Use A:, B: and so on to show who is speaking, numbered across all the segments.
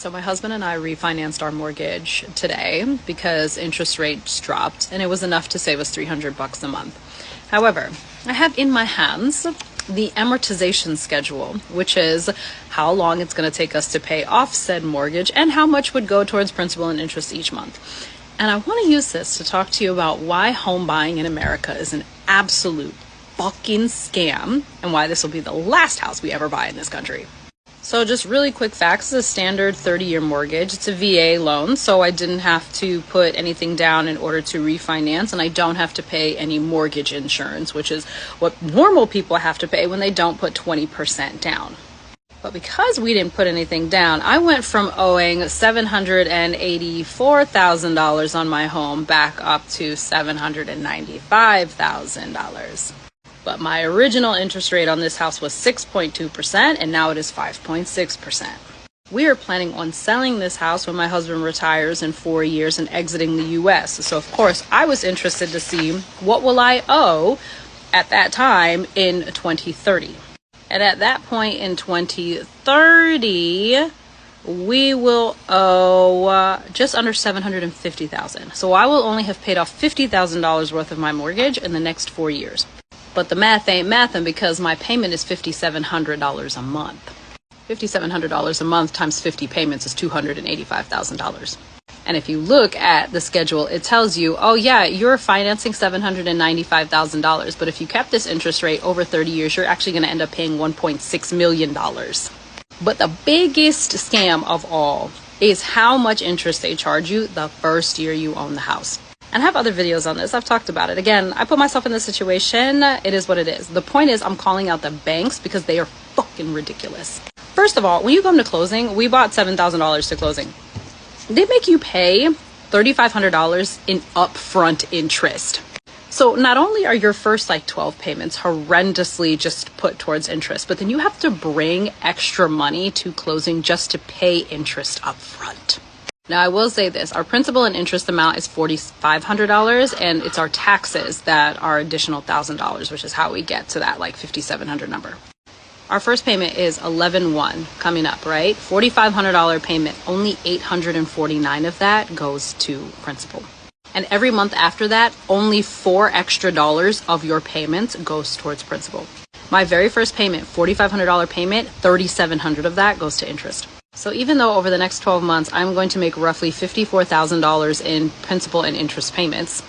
A: So my husband and I refinanced our mortgage today because interest rates dropped and it was enough to save us $300 a month. However, I have in my hands the amortization schedule, which is how long it's going to take us to pay off said mortgage and how much would go towards principal and interest each month. And I want to use this to talk to you about why home buying in America is an absolute fucking scam and why this will be the last house we ever buy in this country. So just really quick facts, it's a standard 30-year mortgage. It's a VA loan, so I didn't have to put anything down in order to refinance, and I don't have to pay any mortgage insurance, which is what normal people have to pay when they don't put 20% down. But because we didn't put anything down, I went from owing $784,000 on my home back up to $795,000. But my original interest rate on this house was 6.2%, and now it is 5.6%. We are planning on selling this house when my husband retires in 4 years and exiting the U.S. So, of course, I was interested to see what will I owe at that time in 2030. And at that point in 2030, we will owe just under $750,000. So I will only have paid off $50,000 worth of my mortgage in the next 4 years. But the math ain't mathin' because my payment is $5,700 a month. $5,700 a month times 50 payments is $285,000. And if you look at the schedule, it tells you, oh yeah, you're financing $795,000. But if you kept this interest rate over 30 years, you're actually going to end up paying $1.6 million. But the biggest scam of all is how much interest they charge you the first year you own the house. And I have other videos on this. I've talked about it. Again, I put myself in this situation. It is what it is. The point is I'm calling out the banks because they are fucking ridiculous. First of all, when you come to closing, we bought $7,000 to closing. They make you pay $3,500 in upfront interest. So not only are your first 12 payments horrendously just put towards interest, but then you have to bring extra money to closing just to pay interest upfront. Now, I will say this, our principal and interest amount is $4,500, and it's our taxes that are additional $1,000, which is how we get to that $5,700 number. Our first payment is 11/1 coming up, right? $4,500 payment, only $849 of that goes to principal. And every month after that, only $4 extra of your payments goes towards principal. My very first payment, $4,500 payment, $3,700 of that goes to interest. So even though over the next 12 months, I'm going to make roughly $54,000 in principal and interest payments,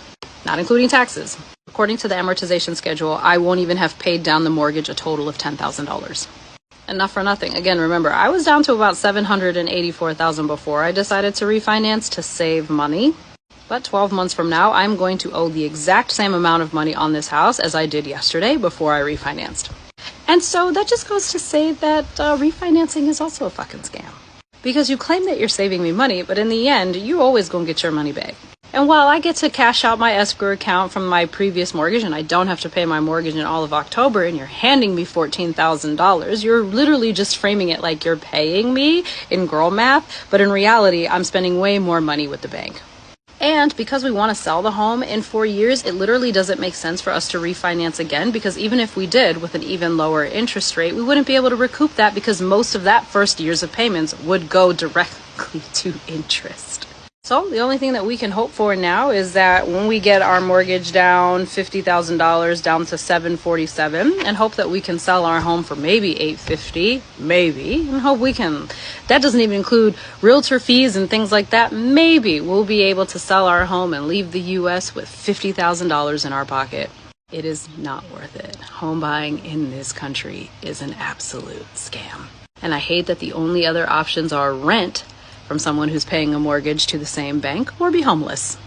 A: not including taxes, according to the amortization schedule, I won't even have paid down the mortgage a total of $10,000. And not for nothing. Again, remember, I was down to about $784,000 before I decided to refinance to save money. But 12 months from now, I'm going to owe the exact same amount of money on this house as I did yesterday before I refinanced. And so that just goes to say that refinancing is also a fucking scam. Because you claim that you're saving me money, but in the end, you always gonna get your money back. And while I get to cash out my escrow account from my previous mortgage and I don't have to pay my mortgage in all of October and you're handing me $14,000, you're literally just framing it like you're paying me in girl math, but in reality, I'm spending way more money with the bank. And because we want to sell the home in 4 years, it literally doesn't make sense for us to refinance again, because even if we did with an even lower interest rate, we wouldn't be able to recoup that because most of that first years of payments would go directly to interest. So the only thing that we can hope for now is that when we get our mortgage down $50,000 down to $747, and hope that we can sell our home for maybe $850, maybe, and hope we can, that doesn't even include realtor fees and things like that, maybe we'll be able to sell our home and leave the U.S. with $50,000 in our pocket. It is not worth it. Home buying in this country is an absolute scam. And I hate that the only other options are rent from someone who's paying a mortgage to the same bank, or be homeless.